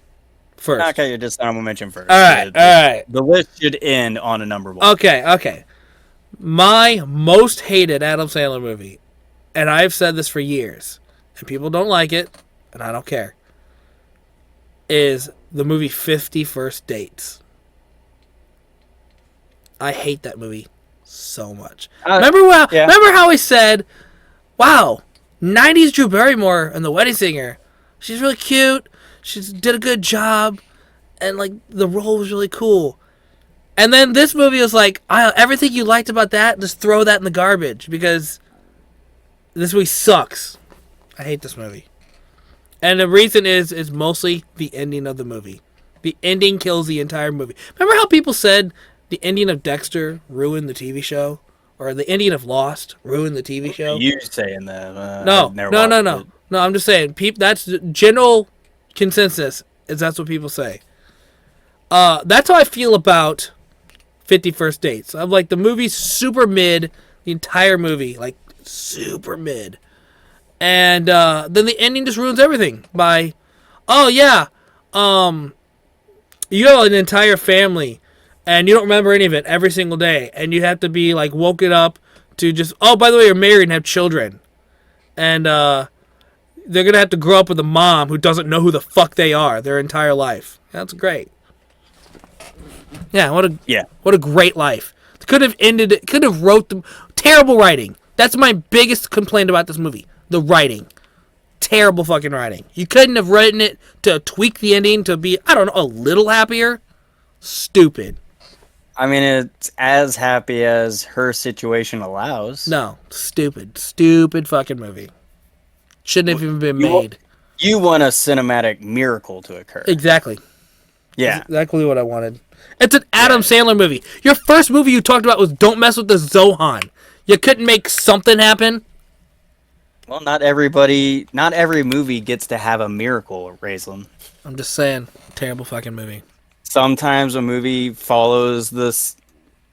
first? Okay, your dishonorable mention first. All right. The list should end on a number one. Okay. My most hated Adam Sandler movie, and I've said this for years, and people don't like it, and I don't care, is the movie 50 First Dates. I hate that movie so much. Remember how I said, wow, 90s Drew Barrymore and The Wedding Singer, she's really cute, she did a good job, and like the role was really cool. And then this movie was like, everything you liked about that, just throw that in the garbage because this movie sucks. I hate this movie. And the reason is mostly the ending of the movie. The ending kills the entire movie. Remember how people said the ending of Dexter ruined the TV show? Or the ending of Lost ruined the TV show? You saying that? No. I'm just saying, that's the general consensus, is that's what people say. That's how I feel about 50 First Dates. I'm like, the movie's super mid, the entire movie, like super mid. And then the ending just ruins everything by, you have an entire family and you don't remember any of it every single day, and you have to be like woken up to just, by the way, you're married and have children, and they're gonna have to grow up with a mom who doesn't know who the fuck they are their entire life. That's great. Yeah, what a great life. Could have ended it. Could have wrote the terrible writing. That's my biggest complaint about this movie. The writing. Terrible fucking writing. You couldn't have written it to tweak the ending to be, I don't know, a little happier. Stupid. I mean, it's as happy as her situation allows. No, stupid fucking movie. Shouldn't have even been made. You want a cinematic miracle to occur. Exactly. Yeah. That's exactly what I wanted. It's an Adam Sandler movie. Your first movie you talked about was Don't Mess with the Zohan. You couldn't make something happen? Well, not every movie gets to have a miracle, Raislin. I'm just saying, terrible fucking movie. Sometimes a movie follows the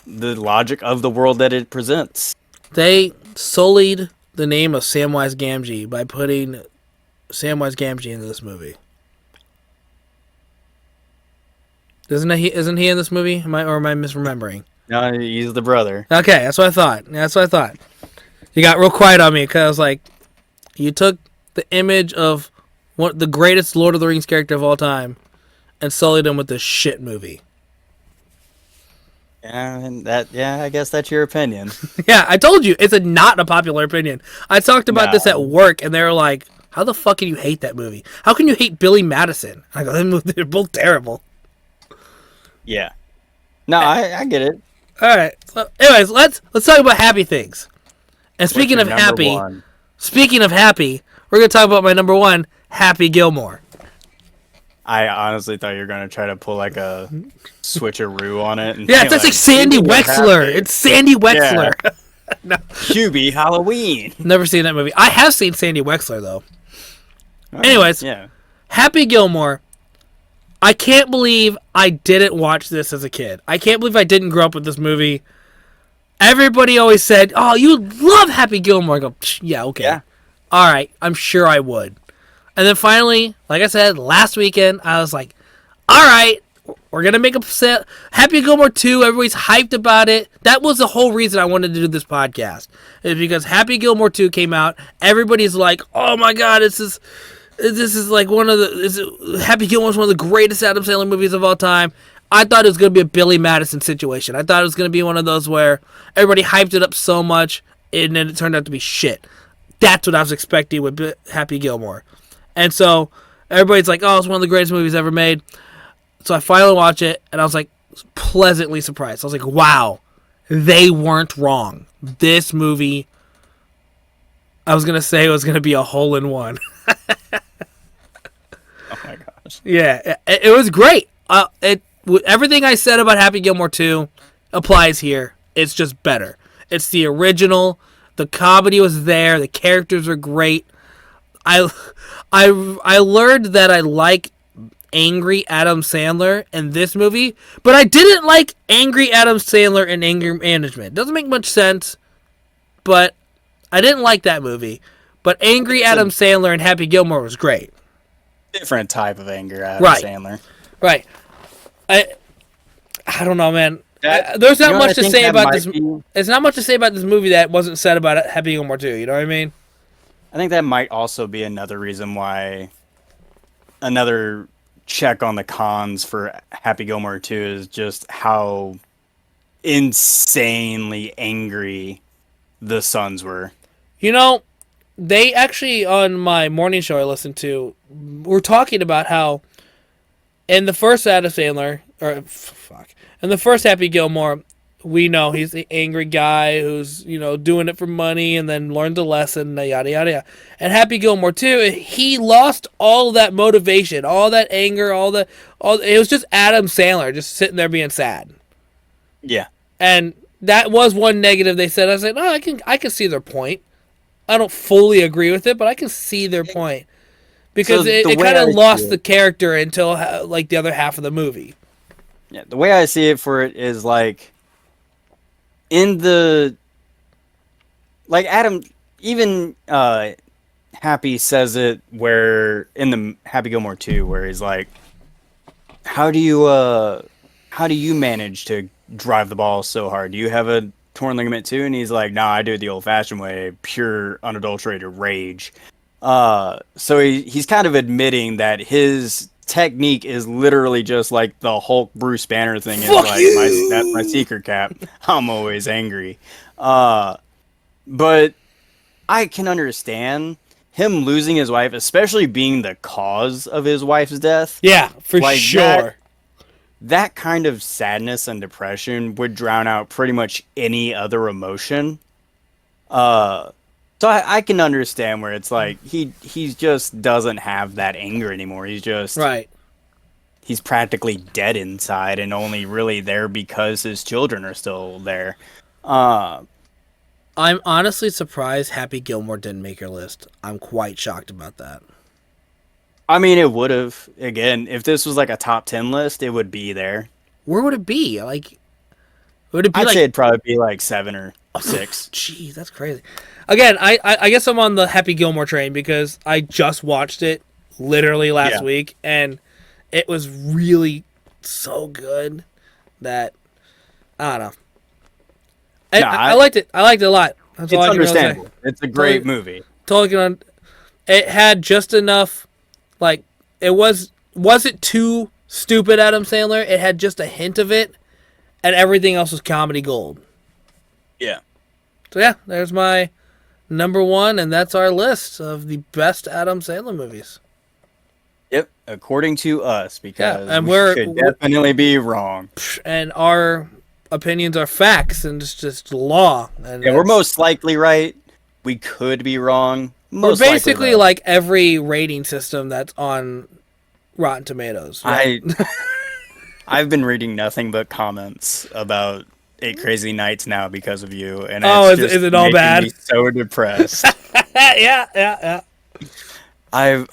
logic of the world that it presents. They sullied the name of Samwise Gamgee by putting Samwise Gamgee into this movie. Isn't he in this movie? Am I misremembering? No, he's the brother. Okay, that's what I thought. You got real quiet on me because I was like, you took the image of the greatest Lord of the Rings character of all time and sullied him with this shit movie. Yeah, I guess that's your opinion. Yeah, I told you, it's not a popular opinion. I talked about this at work, and they were like, how the fuck can you hate that movie? How can you hate Billy Madison? I go, they're both terrible. Yeah. No, I get it. All right. So, anyways, let's talk about happy things. And speaking of happy, we're gonna talk about my number one, Happy Gilmore. I honestly thought you were gonna try to pull like a switcheroo on it. And yeah, it's like Sandy Wexler. It's Sandy Wexler. Yeah. No. Hubie Halloween. Never seen that movie. I have seen Sandy Wexler though. Anyways, yeah. Happy Gilmore. I can't believe I didn't watch this as a kid. I can't believe I didn't grow up with this movie. Everybody always said, "Oh, you love Happy Gilmore." I go, "Yeah, okay, Yeah. all right, I'm sure I would." And then finally, like I said, last weekend, I was like, "All right, we're gonna make a Happy Gilmore 2." Everybody's hyped about it. That was the whole reason I wanted to do this podcast, is because Happy Gilmore 2 came out. Everybody's like, "Oh my god, this is like Happy Gilmore is one of the greatest Adam Sandler movies of all time." I thought it was going to be a Billy Madison situation. I thought it was going to be one of those where everybody hyped it up so much, and then it turned out to be shit. That's what I was expecting with Happy Gilmore. And so everybody's like, "Oh, it's one of the greatest movies ever made." So I finally watched it, and I was like pleasantly surprised. I was like, wow, they weren't wrong. This movie, I was going to say it was going to be a hole-in-one. Oh my gosh. Yeah, it was great. Everything I said about Happy Gilmore 2 applies here. It's just better. It's the original. The comedy was there. The characters are great. I learned that I like angry Adam Sandler in this movie, but I didn't like angry Adam Sandler in Anger Management. Doesn't make much sense, but I didn't like that movie. But angry Adam Sandler in Happy Gilmore was great. Different type of anger, Adam Sandler. Right. I don't know, man. There's not much to say about this. There's not much to say about this movie that wasn't said about Happy Gilmore 2. You know what I mean? I think that might also be another reason why another check on the cons for Happy Gilmore 2 is just how insanely angry the Sons were. You know, they actually, on my morning show I listened to, were talking about how in the first Adam Sandler, in the first Happy Gilmore, we know he's the angry guy who's, doing it for money and then learned a lesson, yada, yada, yada. And Happy Gilmore 2, he lost all that motivation, all that anger, it was just Adam Sandler just sitting there being sad. Yeah. And that was one negative they said. I said, "No, I can see their point. I don't fully agree with it, but I can see their point." Because it kind of lost the character until like the other half of the movie. Yeah, the way I see it for it is like Adam, even Happy says it where in the Happy Gilmore 2 where he's like, how do you manage to drive the ball so hard? Do you have a torn ligament too? And he's like, "Nah, I do it the old-fashioned way, pure unadulterated rage." So he's kind of admitting that his technique is literally just like the Hulk Bruce Banner thing. Is like that's my secret cap. I'm always angry. But I can understand him losing his wife, especially being the cause of his wife's death. Yeah, for sure. That kind of sadness and depression would drown out pretty much any other emotion. So I can understand where it's like he just doesn't have that anger anymore. He's just he's practically dead inside and only really there because his children are still there. I'm honestly surprised Happy Gilmore didn't make your list. I'm quite shocked about that. I mean, it would have. Again, if this was like a top 10 list, it would be there. Where would it be? Would it be I'd say it'd probably be like 7 or 6. Jeez, that's crazy. Again, I guess I'm on the Happy Gilmore train because I just watched it literally last week, and it was really so good that I don't know. I liked it. I liked it a lot. That's it's understandable. Really it's a great movie. It had just enough. Like, it wasn't too stupid Adam Sandler. It had just a hint of it, and everything else was comedy gold. Yeah. So yeah, there's my number one, and that's our list of the best Adam Sandler movies. Yep, according to us, because and we could definitely be wrong. And our opinions are facts, and it's just law. And we're most likely right. We could be wrong. We're basically like every rating system that's on Rotten Tomatoes. Right? I've been reading nothing but comments about 8 Crazy Nights now because of you, and is it all bad? Me so depressed. Yeah. I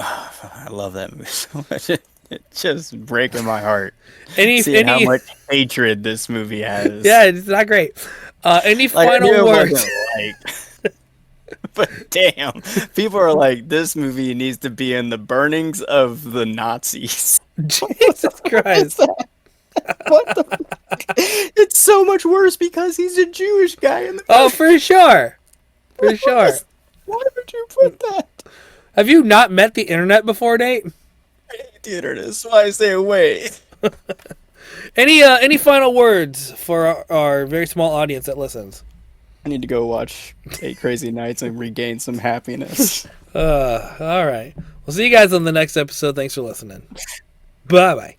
love that movie so much. It's just breaking my heart. Seeing how Any much hatred this movie has. yeah, it's not great. Any Like I knew final it words? wasn't like, but damn, people are like, this movie needs to be in the burnings of the Nazis. Jesus What is Christ. that? What the? Fuck? It's so much worse because he's a Jewish guy in the Oh, movie. for sure. For What sure. is- Why would you put that? Have you not met the internet before, Nate? Theater is why I say away. Any final words for our very small audience that listens? I need to go watch 8 Crazy Nights and regain some happiness. All right. We'll see you guys on the next episode. Thanks for listening. Bye bye.